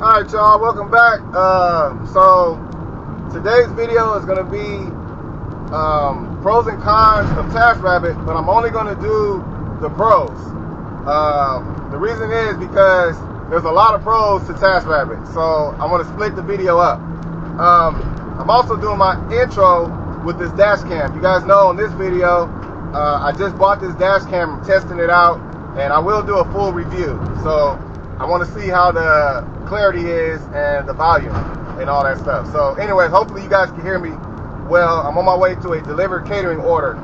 Alright y'all, welcome back. So today's video is going to be pros and cons of Taskrabbit, but I'm only going to do the pros. The reason is because there's a lot of pros to Taskrabbit, so I'm going to split the video up. I'm also doing my intro with this dash cam. You guys know in this video, I just bought this dash cam, I'm testing it out, and I will do a full review. So I want to see how the clarity is and the volume and all that stuff. So anyway, hopefully you guys can hear me well. I'm on my way to a delivered catering order.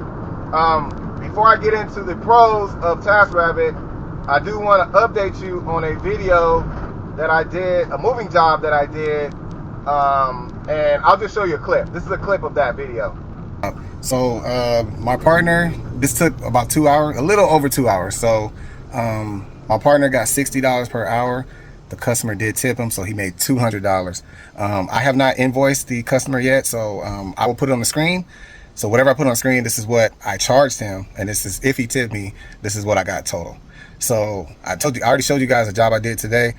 Before I get into the pros of Taskrabbit, I do want to update you on a video that I did, a moving job that I did, and I'll just show you a clip. This is a clip of that video. So my partner, this took about 2 hours, a little over 2 hours. So my partner got $60 per hour. The customer did tip him, so he made $200. I have not invoiced the customer yet, so I will put it on the screen. So whatever I put on the screen, this is what I charged him, and this is, if he tipped me, this is what I got total. So I already showed you guys a job I did today,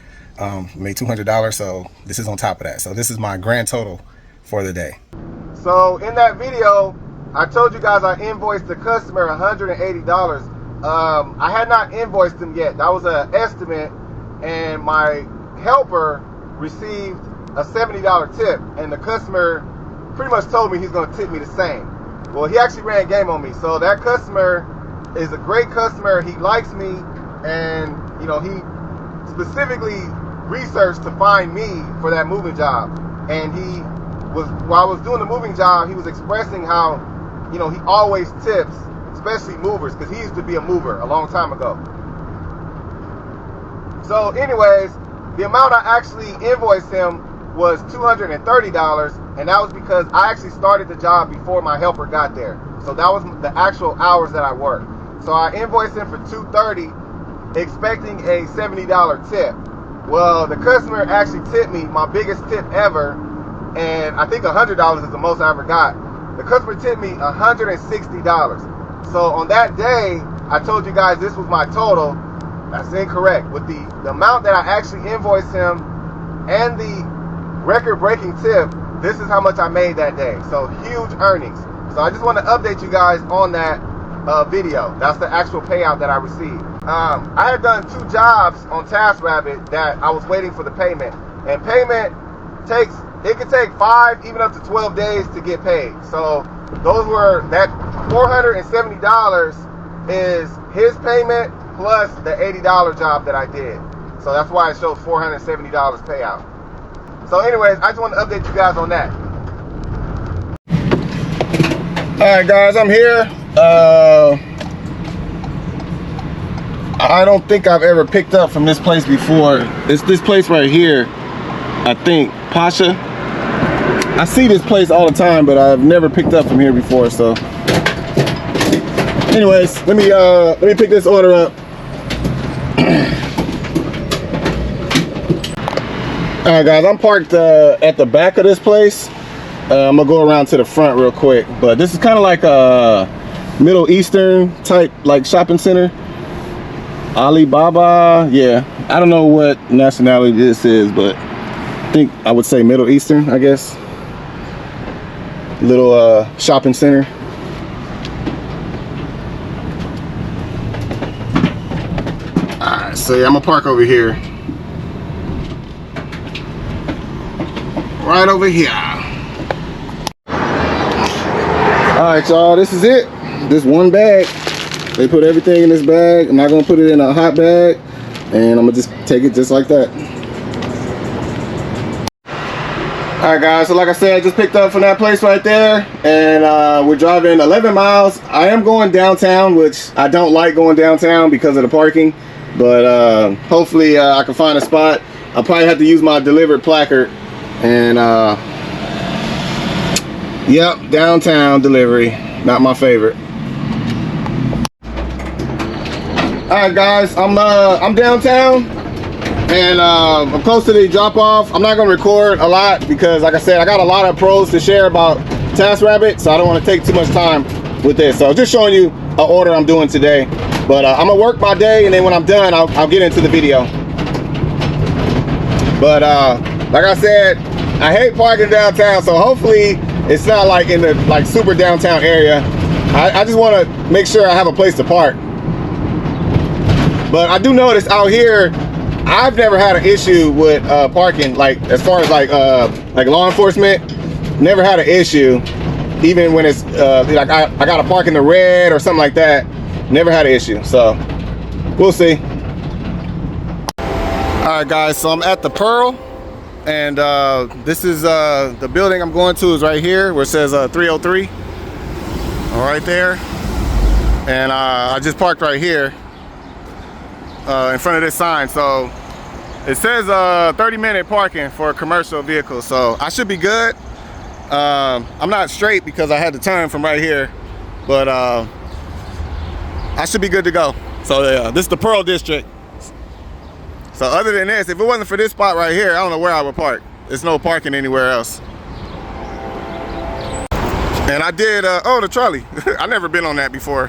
made $200, so this is on top of that. So this is my grand total for the day. So in that video, I told you guys I invoiced the customer $180. I had not invoiced them yet. That was an estimate, and my helper received a $70 tip, and the customer pretty much told me he's going to tip me the same. Well, he actually ran game on me. So that customer is a great customer. He likes me, and you know, he specifically researched to find me for that moving job. And he was, while I was doing the moving job, he was expressing how, you know, he always tips, especially movers, because he used to be a mover a long time ago. So anyways, the amount I actually invoiced him was $230, and that was because I actually started the job before my helper got there. So that was the actual hours that I worked. So I invoiced him for $230, expecting a $70 tip. Well, the customer actually tipped me my biggest tip ever, and I think $100 is the most I ever got. The customer tipped me $160. So on that day, I told you guys this was my total. That's incorrect. With the amount that I actually invoiced him and the record-breaking tip, this is how much I made that day. So huge earnings. So I just want to update you guys on that video. That's the actual payout that I received. I had done 2 jobs on Taskrabbit that I was waiting for the payment. And payment takes, it could take 5, even up to 12 days to get paid. So those were, that $470 is his payment plus the $80 job that I did. So that's why it shows $470 payout. So anyways, I just want to update you guys on that. Alright guys, I'm here. I don't think I've ever picked up from this place before. It's this place right here, I think, Pasha. I see this place all the time, but I've never picked up from here before. So anyways, let me pick this order up. Alright guys, I'm parked at the back of this place. I'm gonna go around to the front real quick, but this is kind of like a Middle Eastern type like shopping center. Alibaba, yeah, I don't know what nationality this is, but I think I would say Middle Eastern, I guess. Little shopping center. Alright, so yeah, I'm gonna park over here. Right over here. Alright y'all, this is it. This one bag. They put everything in this bag. I'm not gonna put it in a hot bag, and I'm gonna just take it just like that. Alright guys, so like I said, I just picked up from that place right there, and we're driving 11 miles. I am going downtown, which I don't like going downtown because of the parking, but hopefully I can find a spot. I'll probably have to use my delivered placard, and yep, downtown delivery, not my favorite. Alright guys, I'm downtown, and I'm close to the drop off. I'm not gonna record a lot because, like I said, I got a lot of pros to share about Taskrabbit, so I don't want to take too much time with this. So just showing you an order I'm doing today, but I'm gonna work my day, and then when I'm done, I'll get into the video. But like I said, I hate parking downtown, so hopefully it's not like in the like super downtown area. I just want to make sure I have a place to park. But I do notice out here, I've never had an issue with parking, like as far as like law enforcement. Never had an issue, even when it's like I gotta park in the red or something like that. Never had an issue, so we'll see. All right, guys, so I'm at the Pearl, and this is the building I'm going to is right here where it says 303, right there. And I just parked right here in front of this sign. So it says 30-minute parking for commercial vehicles, so I should be good. I'm not straight because I had to turn from right here, but I should be good to go. So yeah, this is the Pearl District. So other than this, if it wasn't for this spot right here, I don't know where I would park. There's no parking anywhere else. And I did, oh, the trolley. I've never been on that before.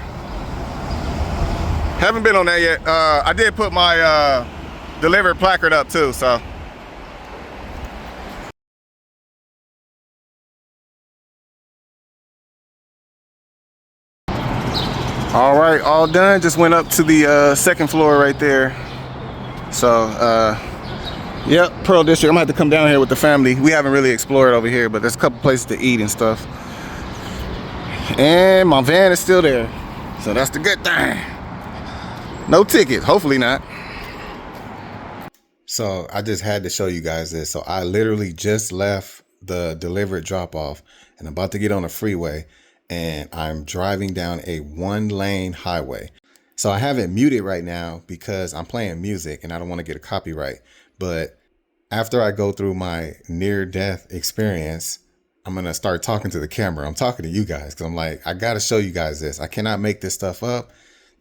Haven't been on that yet. I did put my delivered placard up too, so. All right, all done. Just went up to the second floor right there. So, yep, Pearl District. I'm gonna have to come down here with the family. We haven't really explored over here, but there's a couple places to eat and stuff. And my van is still there, so that's the good thing. No ticket, hopefully not. So I just had to show you guys this. So I literally just left the delivered drop off and I'm about to get on a freeway, and I'm driving down a 1-lane highway. So I have it muted right now because I'm playing music and I don't want to get a copyright. But after I go through my near-death experience, I'm going to start talking to the camera. I'm talking to you guys because I'm like, I got to show you guys this. I cannot make this stuff up.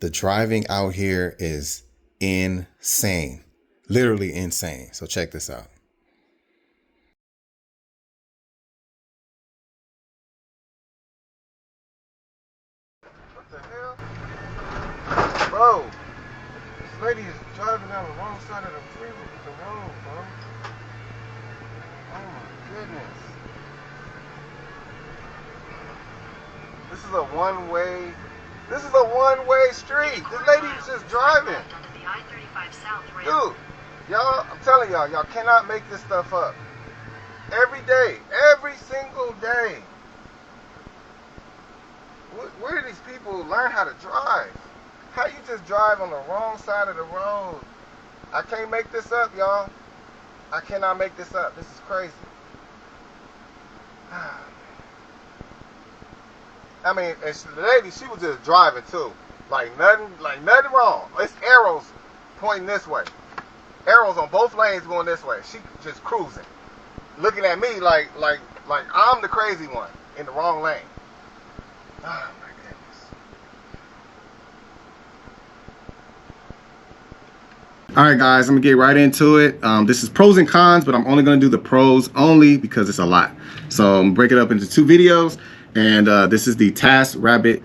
The driving out here is insane, literally insane. So check this out. What the hell? Bro, this lady is driving down the wrong side of the road, bro. Oh my goodness. This is a one-way street. This lady's just driving. Dude, y'all, I'm telling y'all, y'all cannot make this stuff up. Every day, every single day. Where do these people learn how to drive? How you just drive on the wrong side of the road? I can't make this up, y'all. I cannot make this up. This is crazy. I mean, and the lady, she was just driving too. Like nothing wrong. It's arrows pointing this way. Arrows on both lanes going this way. She just cruising. Looking at me like I'm the crazy one in the wrong lane. Oh my goodness. All right, guys, I'm gonna get right into it. This is pros and cons, but I'm only gonna do the pros only because it's a lot. So I'm gonna break it up into 2 videos, and this is the Taskrabbit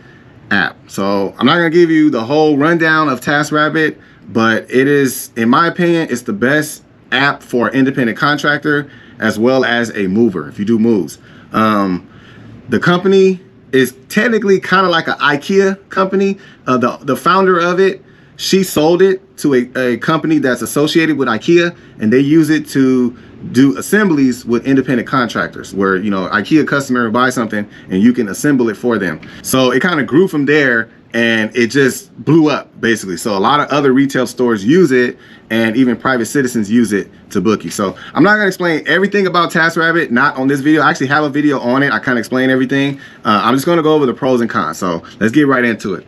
app. So I'm not gonna give you the whole rundown of Taskrabbit, but it is, in my opinion, it's the best app for an independent contractor as well as a mover if you do moves. The company is technically kind of like an IKEA company. The founder of it, she sold it to a company that's associated with IKEA, and they use it to do assemblies with independent contractors where, you know, IKEA customer buys something and you can assemble it for them. So it kind of grew from there and it just blew up basically. So a lot of other retail stores use it, and even private citizens use it to book you. So I'm not gonna explain everything about Taskrabbit, not on this video. I actually have a video on it. I kind of explain everything. I'm just gonna go over the pros and cons. So let's get right into it.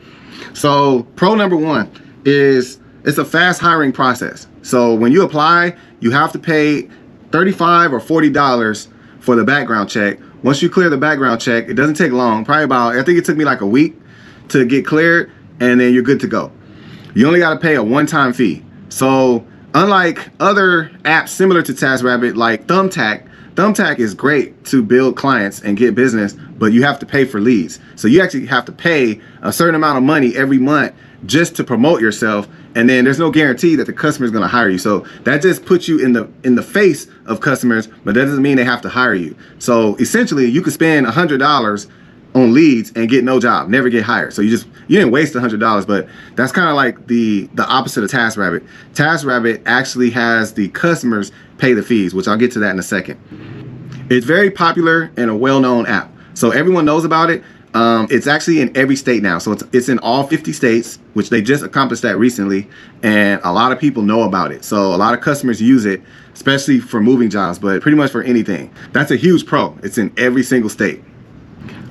So pro number 1 is it's a fast hiring process. So when you apply, you have to pay $35 or $40 for the background check. Once you clear the background check, it doesn't take long, probably about, I think it took me like a week to get cleared, and then you're good to go. You only got to pay a one-time fee. So unlike other apps similar to Taskrabbit like Thumbtack is great to build clients and get business, but you have to pay for leads. So you actually have to pay a certain amount of money every month just to promote yourself and then there's no guarantee that the customer is going to hire you. So that just puts you in the face of customers, but that doesn't mean they have to hire you. So essentially, you could spend $100 on leads and get no job, never get hired. So you didn't waste $100, but that's kind of like the opposite of Taskrabbit. Taskrabbit actually has the customers pay the fees, which I'll get to that in a second. It's very popular and a well-known app, so everyone knows about it. It's actually in every state now, so it's in all 50 states, which they just accomplished that recently, and a lot of people know about it. So a lot of customers use it, especially for moving jobs, but pretty much for anything. That's a huge pro. It's in every single state.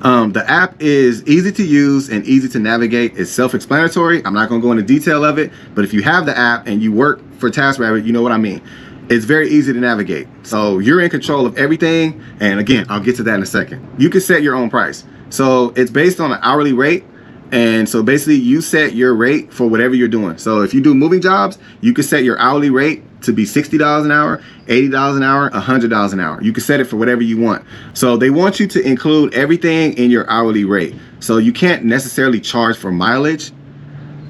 The app is easy to use and easy to navigate. It's self-explanatory. I'm not going to go into detail of it, but if you have the app and you work for Taskrabbit, you know what I mean. It's very easy to navigate. So you're in control of everything. And again, I'll get to that in a second. You can set your own price. So it's based on an hourly rate. And so basically you set your rate for whatever you're doing. So if you do moving jobs, you can set your hourly rate to be $60 an hour, $80 an hour, $100 an hour. You can set it for whatever you want. So they want you to include everything in your hourly rate. So you can't necessarily charge for mileage,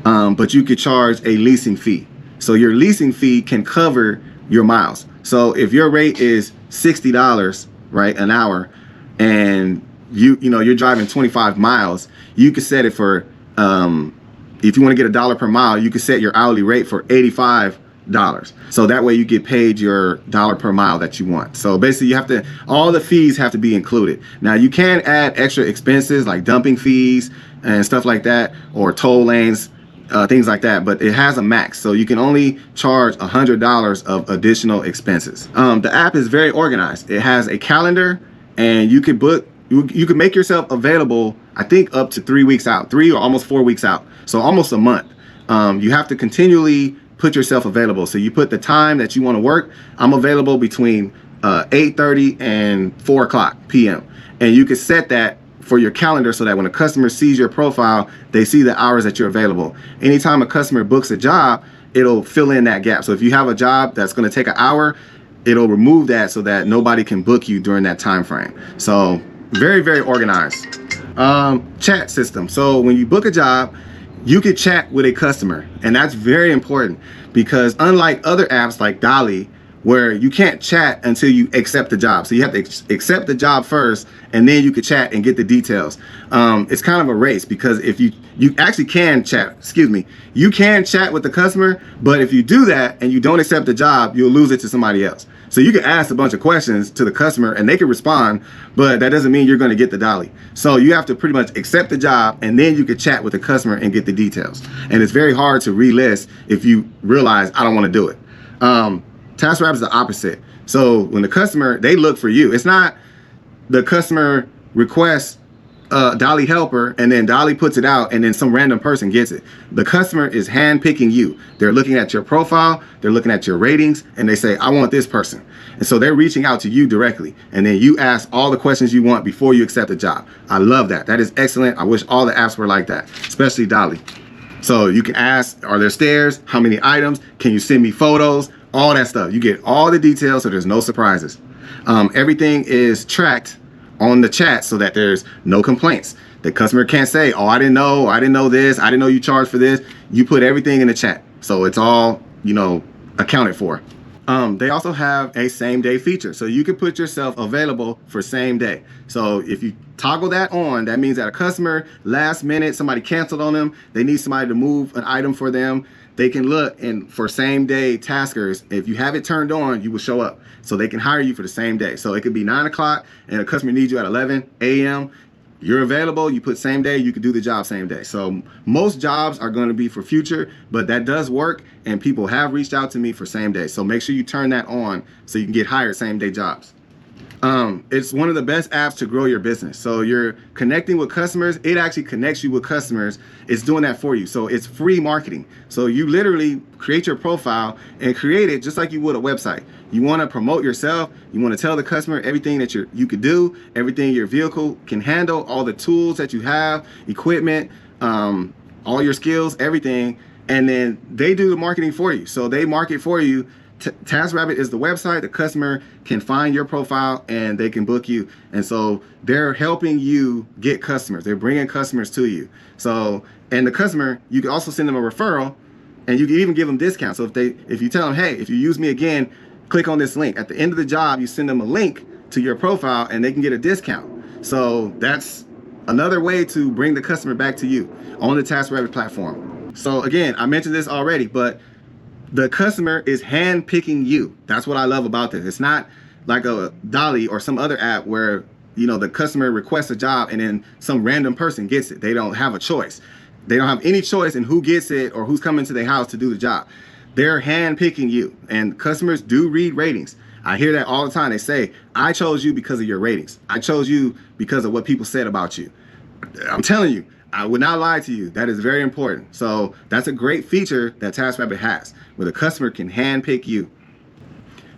but you could charge a leasing fee. So your leasing fee can cover your miles. So if your rate is $60, right, an hour, and you're driving 25 miles, you could set it for, if you want to get $1 per mile, you could set your hourly rate for $85. So that way you get paid your $1 per mile that you want. So basically all the fees have to be included. Now you can add extra expenses like dumping fees and stuff like that, or toll lanes, things like that, but it has a max. So you can only charge $100 of additional expenses. The app is very organized. It has a calendar, and you can can make yourself available, I think, up to 3 weeks out, 3 or almost 4 weeks out. So almost a month. You have to continually put yourself available. So you put the time that you want to work. I'm available between 8:30 and 4 o'clock p.m. And you can set that for your calendar so that when a customer sees your profile, they see the hours that you're available. Anytime a customer books a job, it'll fill in that gap. So if you have a job that's going to take an hour, it'll remove that so that nobody can book you during that time frame. So very, very organized. Chat system. So when you book a job, you can chat with a customer, and that's very important because unlike other apps like Dolly, where you can't chat until you accept the job. So you have to accept the job first, and then you can chat and get the details. It's kind of a race because if you actually can chat, you can chat with the customer, but if you do that and you don't accept the job, you'll lose it to somebody else. So you can ask a bunch of questions to the customer and they can respond, but that doesn't mean you're going to get the dolly. So you have to pretty much accept the job, and then you can chat with the customer and get the details. And it's very hard to relist if you realize I don't want to do it. Taskrabbit is the opposite. So when the customer, they look for you. It's not the customer requests Dolly helper and then Dolly puts it out and then some random person gets it. The customer is handpicking you. They're looking at your profile, they're looking at your ratings, and they say, I want this person. And so they're reaching out to you directly. And then you ask all the questions you want before you accept the job. I love that. That is excellent. I wish all the apps were like that, especially Dolly. So you can ask, are there stairs? How many items? Can you send me photos? All that stuff. You get all the details so there's no surprises. Everything is tracked on the chat so that there's no complaints. The customer can't say, oh, I didn't know this, I didn't know you charged for this. You put everything in the chat. So it's all, accounted for. They also have a same day feature. So you can put yourself available for same day. So if you toggle that on, that means that a customer, last minute, somebody canceled on them, they need somebody to move an item for them. They can look and for same day taskers, if you have it turned on, you will show up. So they can hire you for the same day. So it could be 9 o'clock and a customer needs you at 11 a.m. You're available, you put same day, you can do the job same day. So most jobs are going to be for future, but that does work, and people have reached out to me for same day. So make sure you turn that on so you can get hired same day jobs. It's one of the best apps to grow your business. So you're connecting with customers. It actually connects you with customers. It's doing that for you. So it's free marketing. So you literally create your profile and create it just like you would a website. You want to promote yourself. You want to tell the customer everything that you could do, everything your vehicle can handle, all the tools that you have, equipment, all your skills, everything. And then they do the marketing for you. So they market for you. Taskrabbit is the website. The customer can find your profile and they can book you. And so they're helping you get customers. They're bringing customers to you. So, and the customer, you can also send them a referral And you can even give them discounts. So if you tell them, hey, if you use me again, click on this link. At the end of the job, you send them a link to your profile and they can get a discount. So that's another way to bring the customer back to you on the Taskrabbit platform. So again, I mentioned this already, but the customer is handpicking you. That's what I love about this. It's not like a Dolly or some other app where, you know, the customer requests a job and then some random person gets it. They don't have a choice. They don't have any choice in who gets it or who's coming to their house to do the job. They're handpicking you, and customers do read ratings. I hear that all the time. They say, I chose you because of your ratings. I chose you because of what people said about you. I'm telling you, I would not lie to you. That is very important. So that's a great feature that Taskrabbit has, where the customer can handpick you.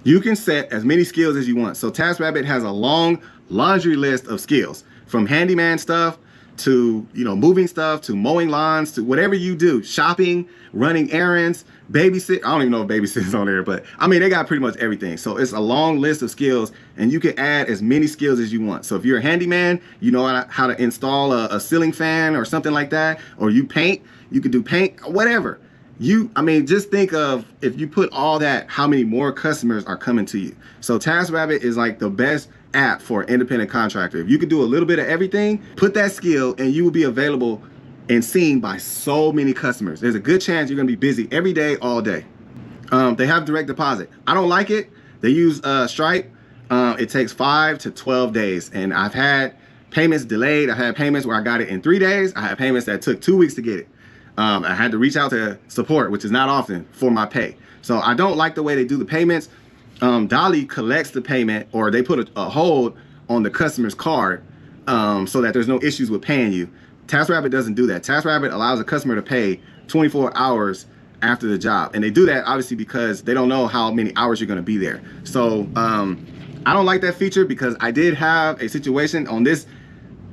You can set as many skills as you want. So Taskrabbit has a long laundry list of skills, from handyman stuff to, you know, moving stuff, to mowing lawns, to whatever you do, shopping, running errands, babysit. I don't even know if babysit's on there, but I mean, they got pretty much everything. So it's a long list of skills, and you can add as many skills as you want. So if you're a handyman, you know how to install a ceiling fan or something like that, or you paint, you can do paint, whatever. I mean, just think of, if you put all that, how many more customers are coming to you. So Taskrabbit is like the best app for an independent contractor. If you could do a little bit of everything, put that skill, and you will be available and seen by so many customers. There's a good chance you're gonna be busy every day, all day. They have direct deposit. I don't like it. They use Stripe. It takes 5 to 12 days, and I've had payments delayed. I've had payments where I got it in 3 days. I had payments that took 2 weeks to get it. I had to reach out to support, which is not often, for my pay. So I don't like the way they do the payments. Dolly collects the payment, or they put a hold on the customer's card so that there's no issues with paying you. Taskrabbit doesn't do that. Taskrabbit allows a customer to pay 24 hours after the job. And they do that obviously because they don't know how many hours you're gonna be there. So I don't like that feature, because I did have a situation on this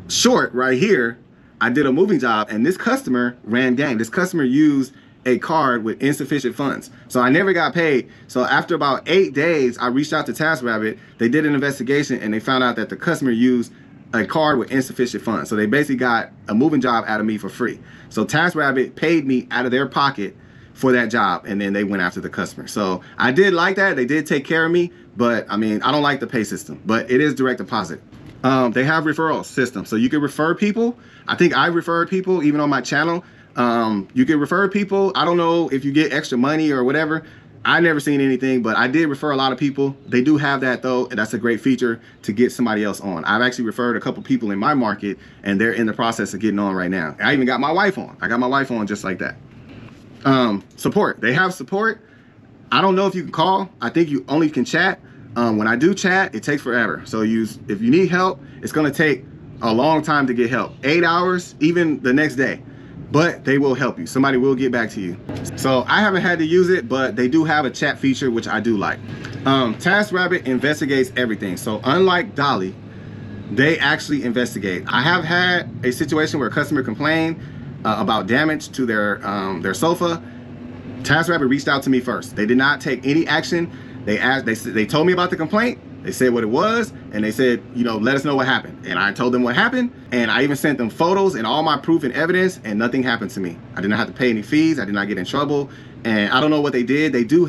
short right here. I did a moving job, and this customer ran game. This customer used a card with insufficient funds. So I never got paid. So after about 8 days, I reached out to Taskrabbit. They did an investigation, and they found out that the customer used a card with insufficient funds. So they basically got a moving job out of me for free. So Taskrabbit paid me out of their pocket for that job, and then they went after the customer. So I did like that. They did take care of me, but I mean, I don't like the pay system, but it is direct deposit. They have referral system, so you can refer people. I think I referred people even on my channel. You can refer people. I don't know if you get extra money or whatever. I never seen anything, but I did refer a lot of people. They do have that though, and that's a great feature to get somebody else on. I've actually referred a couple people in my market, and they're in the process of getting on right now. I even got my wife on. I got my wife on just like that. Support. They have support. I don't know if you can call. I think you only can chat. When I do chat, it takes forever. So if you need help, it's gonna take a long time to get help. 8 hours, even the next day. But they will help you. Somebody will get back to you. So I haven't had to use it, but they do have a chat feature, which I do like. Taskrabbit investigates everything. So unlike Dolly, they actually investigate. I have had a situation where a customer complained about damage to their sofa. Taskrabbit reached out to me first. They did not take any action. They told me about the complaint. They said what it was, and they said, you know, let us know what happened. And I told them what happened, and I even sent them photos and all my proof and evidence, and nothing happened to me. I did not have to pay any fees. I did not get in trouble. And I don't know what they did. They do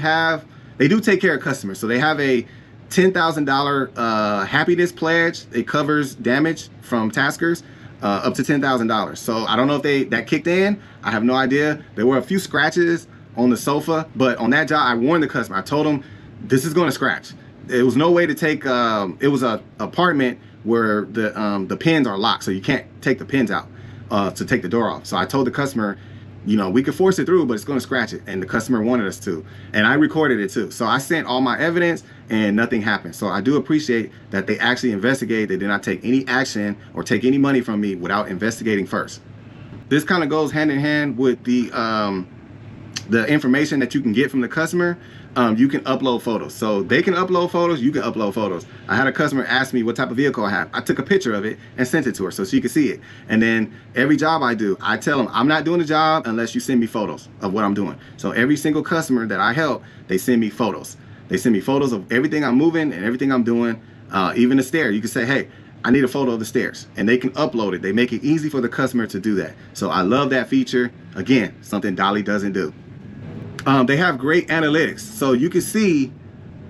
take care of customers. So they have a $10,000 happiness pledge. It covers damage from taskers up to $10,000. So I don't know if that kicked in. I have no idea. There were a few scratches on the sofa, but on that job, I warned the customer. I told them, this is going to scratch. It was no way to take, it was an apartment where the pins are locked, so you can't take the pins out to take the door off. So I told the customer, you know, we could force it through, but it's going to scratch it. And the customer wanted us to. And I recorded it too. So I sent all my evidence, and nothing happened. So I do appreciate that they actually investigate. They did not take any action or take any money from me without investigating first. This kind of goes hand in hand with the information that you can get from the customer. You can upload photos. So they can upload photos, you can upload photos. I had a customer ask me what type of vehicle I have. I took a picture of it and sent it to her so she could see it. And then every job I do, I tell them, I'm not doing the job unless you send me photos of what I'm doing. So every single customer that I help, they send me photos. They send me photos of everything I'm moving and everything I'm doing, even the stair. You can say, hey, I need a photo of the stairs, and they can upload it. They make it easy for the customer to do that. So I love that feature. Again, something Dolly doesn't do. They have great analytics, so you can see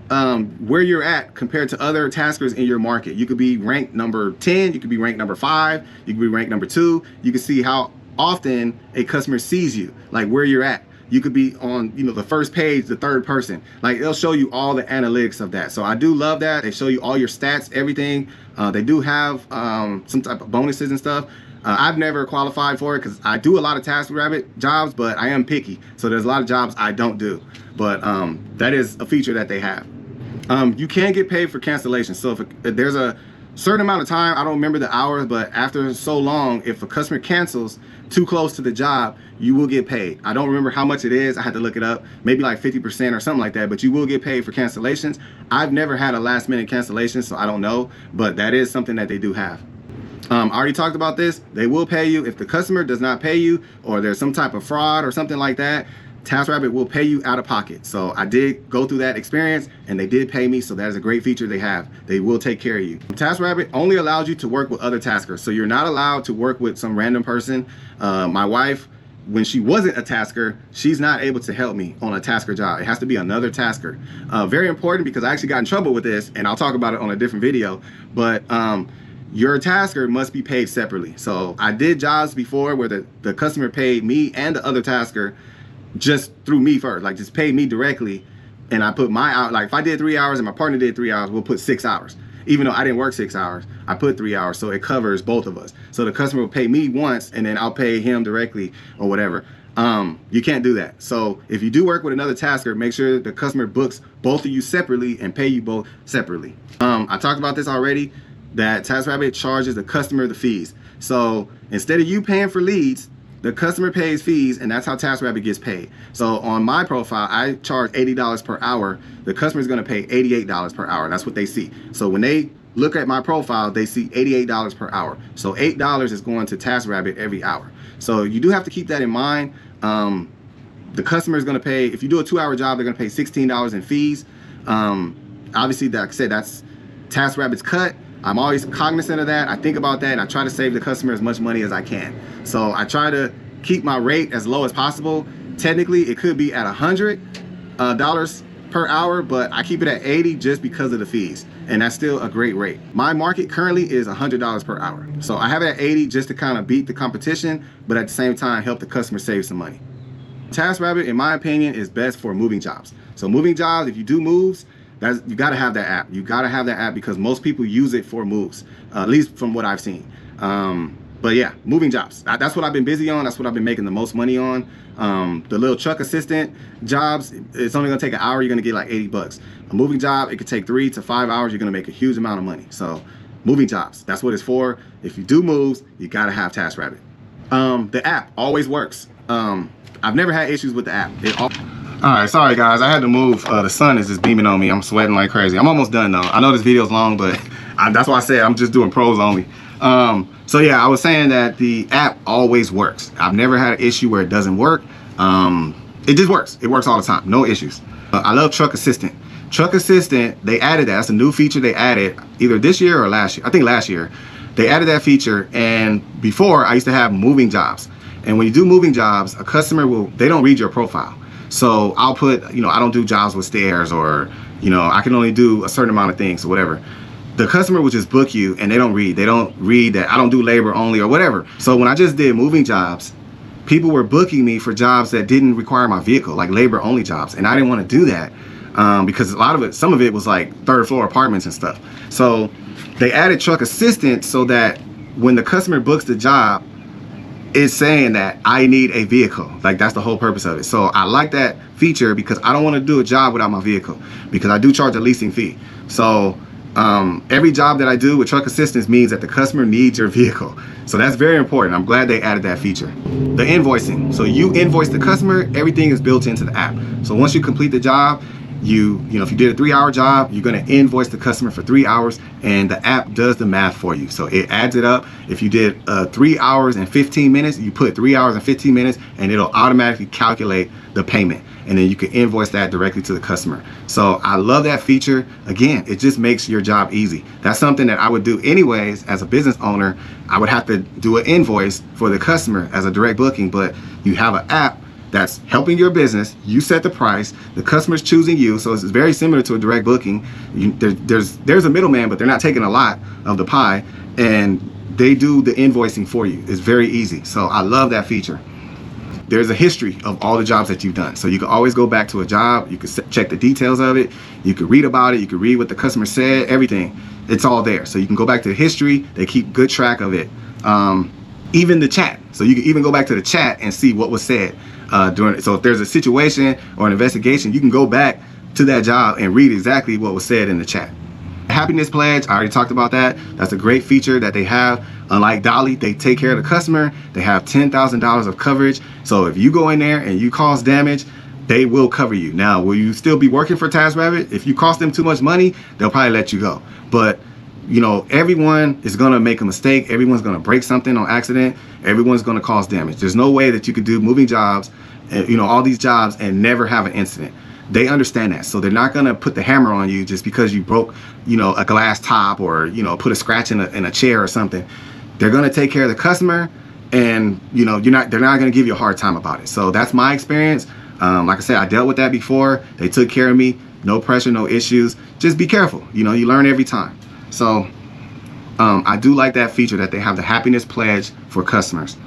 where you're at compared to other taskers in your market. You could be ranked number 10, you could be ranked number 5, you could be ranked number 2. You can see how often a customer sees you, like where you're at. You could be on, you know, the first page, the third person. Like, it'll show you all the analytics of that. So I do love that. They show you all your stats, everything. They do have some type of bonuses and stuff. I've never qualified for it because I do a lot of Taskrabbit jobs, but I am picky. So there's a lot of jobs I don't do. But that is a feature that they have. You can get paid for cancellations. So if there's a certain amount of time, I don't remember the hours, but after so long, if a customer cancels too close to the job, you will get paid. I don't remember how much it is. I had to look it up. Maybe like 50% or something like that, but you will get paid for cancellations. I've never had a last minute cancellation, so I don't know, but that is something that they do have. I already talked about this. They will pay you if the customer does not pay you, or there's some type of fraud or something like that. Taskrabbit will pay you out of pocket. So I did go through that experience and they did pay me. So that is a great feature they have. They will take care of you. Taskrabbit only allows you to work with other taskers. So you're not allowed to work with some random person. My wife, when she wasn't a tasker, she's not able to help me on a tasker job. It has to be another tasker. Very important, because I actually got in trouble with this, and I'll talk about it on a different video. But your tasker must be paid separately. So I did jobs before where the customer paid me and the other tasker just through me first, like just paid me directly, and I put my out. Like if I did 3 hours and my partner did 3 hours, we'll put 6 hours. Even though I didn't work 6 hours, I put 3 hours, so it covers both of us. So the customer will pay me once, and then I'll pay him directly or whatever. You can't do that. So if you do work with another tasker, make sure the customer books both of you separately and pay you both separately. I talked about this already, that Taskrabbit charges the customer the fees. So instead of you paying for leads, the customer pays fees, and that's how Taskrabbit gets paid. So on my profile, I charge $80 per hour. The customer is going to pay $88 per hour. That's what they see. So when they look at my profile, they see $88 per hour. So $8 is going to Taskrabbit every hour. So you do have to keep that in mind. The customer is going to pay, if you do a 2-hour job, they're going to pay $16 in fees. Obviously, like I said, that's Taskrabbit's cut. I'm always cognizant of that. I think about that, and I try to save the customer as much money as I can. So I try to keep my rate as low as possible. Technically, it could be at $100 per hour, but I keep it at 80 just because of the fees, and that's still a great rate. My market currently is $100 per hour. So I have it at 80 just to kind of beat the competition, but at the same time help the customer save some money. Taskrabbit, in my opinion, is best for moving jobs. So moving jobs, if you do moves, you got to have that app. You got to have that app because most people use it for moves, at least from what I've seen. But yeah, moving jobs. That's what I've been busy on. That's what I've been making the most money on. The little truck assistant jobs, it's only going to take an hour. You're going to get like 80 bucks. A moving job, it could take 3 to 5 hours. You're going to make a huge amount of money. So moving jobs, that's what it's for. If you do moves, you got to have Taskrabbit. The app always works. I've never had issues with the app. All right, sorry guys, I had to move. The sun is just beaming on me. I'm sweating like crazy. I'm almost done though. I know this video's long, but that's why I said I'm just doing pros only. So yeah, I was saying that the app always works. I've never had an issue where it doesn't work. It just works. It works all the time, no issues. I love Truck Assistant. Truck Assistant, they added that. That's a new feature they added either this year or last year. I think last year. They added that feature, and before I used to have moving jobs. And when you do moving jobs, a customer they don't read your profile. So I'll put, I don't do jobs with stairs, or, I can only do a certain amount of things or whatever. The customer will just book you and they don't read that I don't do labor only or whatever. So when I just did moving jobs, people were booking me for jobs that didn't require my vehicle, like labor only jobs. And I didn't want to do that because some of it was like 3rd floor apartments and stuff. So they added Truck Assistant so that when the customer books the job, it's saying that I need a vehicle. Like, that's the whole purpose of it. So I like that feature because I don't want to do a job without my vehicle, because I do charge a leasing fee. So every job that I do with Truck Assistance means that the customer needs your vehicle. So that's very important. I'm glad they added that feature. The invoicing. So you invoice the customer, everything is built into the app. So once you complete the job, if you did a 3-hour job, you're going to invoice the customer for 3 hours, and the app does the math for you. So it adds it up. If you did 3 hours and 15 minutes, you put 3 hours and 15 minutes, and it'll automatically calculate the payment. And then you can invoice that directly to the customer. So I love that feature. Again, it just makes your job easy. That's something that I would do anyways as a business owner. I would have to do an invoice for the customer as a direct booking, but you have an app that's helping your business. You set the price, the customer's choosing you, so it's very similar to a direct booking. There's a middleman, but they're not taking a lot of the pie, and they do the invoicing for you. It's very easy. So I love that feature. There's a history of all the jobs that you've done. So you can always go back to a job. You can check the details of it. You can read about it. You can read what the customer said, everything. It's all there. So you can go back to the history. They keep good track of it. Even the chat. So you can even go back to the chat and see what was said during it. So if there's a situation or an investigation, you can go back to that job and read exactly what was said in the chat. Happiness pledge, I already talked about that. That's a great feature that they have. Unlike Dolly, they take care of the customer. They have $10,000 of coverage. So if you go in there and you cause damage, they will cover you. Now, will you still be working for Taskrabbit? If you cost them too much money, they'll probably let you go. But you know, everyone is gonna make a mistake. Everyone's gonna break something on accident. Everyone's gonna cause damage. There's no way that you could do moving jobs, you know, all these jobs and never have an incident. They understand that, so they're not gonna put the hammer on you just because you broke, you know, a glass top or, you know, put a scratch in a chair or something. They're gonna take care of the customer, and you know, they're not gonna give you a hard time about it. So that's my experience. Like I said, I dealt with that before. They took care of me. No pressure, no issues. Just be careful. You know, you learn every time. So I do like that feature that they have the happiness pledge for customers.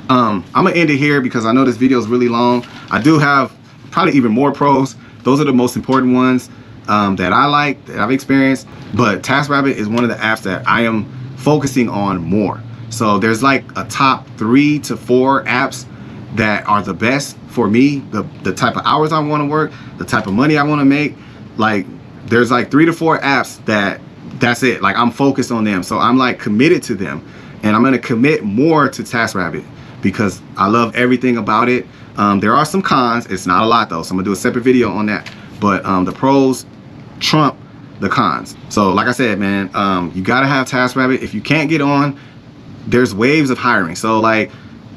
I'm gonna end it here because I know this video is really long. I do have probably even more pros. Those are the most important ones that I like, that I've experienced. But Taskrabbit is one of the apps that I am focusing on more. So there's like a top 3 to 4 apps that are the best for me, the type of hours I want to work, the type of money I want to make. Like there's like 3 to 4 apps that's it. Like I'm focused on them. So I'm like committed to them, and I'm going to commit more to Taskrabbit because I love everything about it. There are some cons. It's not a lot though, so I'm gonna do a separate video on that. But the pros trump the cons. So like I said, man, you gotta have Taskrabbit. If you can't get on, there's waves of hiring. So like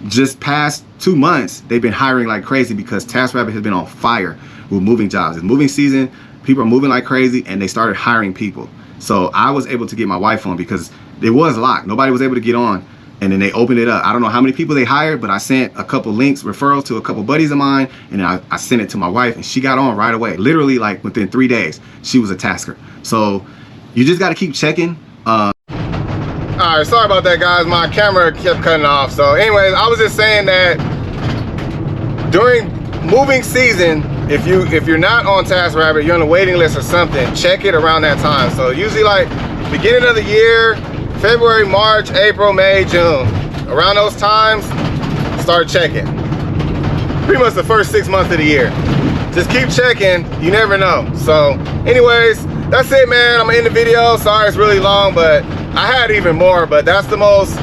just past 2 months, they've been hiring like crazy because Taskrabbit has been on fire with moving jobs. It's moving season. People are moving like crazy, and they started hiring people. So I was able to get my wife on because it was locked. Nobody was able to get on. And then they opened it up. I don't know how many people they hired, but I sent a couple links, referrals to a couple buddies of mine, and then I sent it to my wife, and she got on right away. Literally, like within 3 days, she was a tasker. So you just got to keep checking. All right, sorry about that, guys. My camera kept cutting off. So anyways, I was just saying that during moving season, if you're not on Taskrabbit, you're on the waiting list or something, check it around that time. So usually like beginning of the year, February, March, April, May, June. Around those times, start checking. Pretty much the first 6 months of the year. Just keep checking, you never know. So anyways, that's it, man. I'm gonna end the video. Sorry it's really long, but I had even more, but that's the ones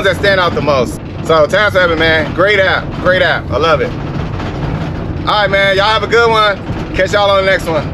that stand out the most. So Taskrabbit, man, great app, I love it. All right, man, y'all have a good one. Catch y'all on the next one.